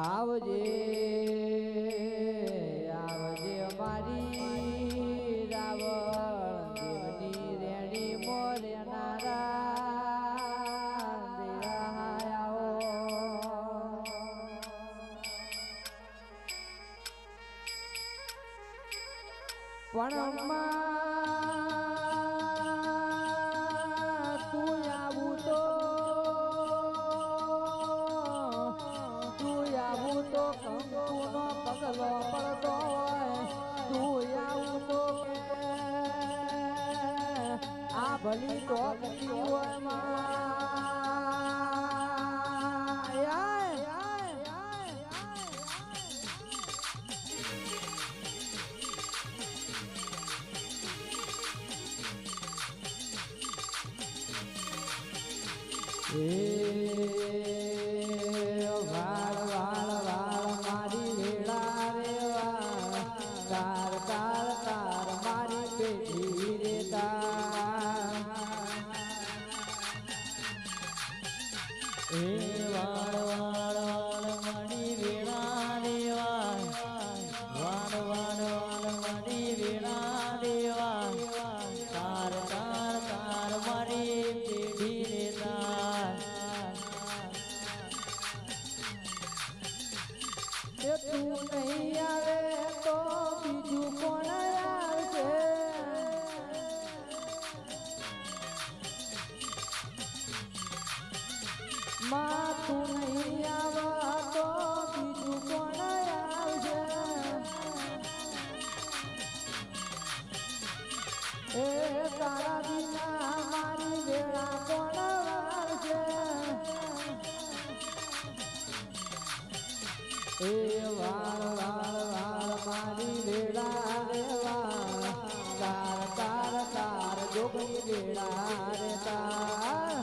આવજે આવજે અમારી રાવણ દેવની રેણી મોરે પણ તું આવું તો કંકુનો પગલો પડતો હોય તું આવું તો આ ભલી તો કતી હોય વાળ વાળ વાળ મારી વેળા રે તાર તાર તાર મારી પેઢી રે તાર વાળ વાળ વાળ મારી વેળા રે વાળ વાળ વાળ મારી વેળા રે તાર તાર તાર મારી પેઢી રે તાર તું નહીં આવે તો બીજું કોણ આવશે માં તું નહીં આવે તો બીજું કોણ આવશે એ તારા વિના મારી વેળા કોણ આવશે એ વાળ વાળ વાળ મારી વેળા રે વાળ તાર તાર તાર જોગની વેળા રે તાર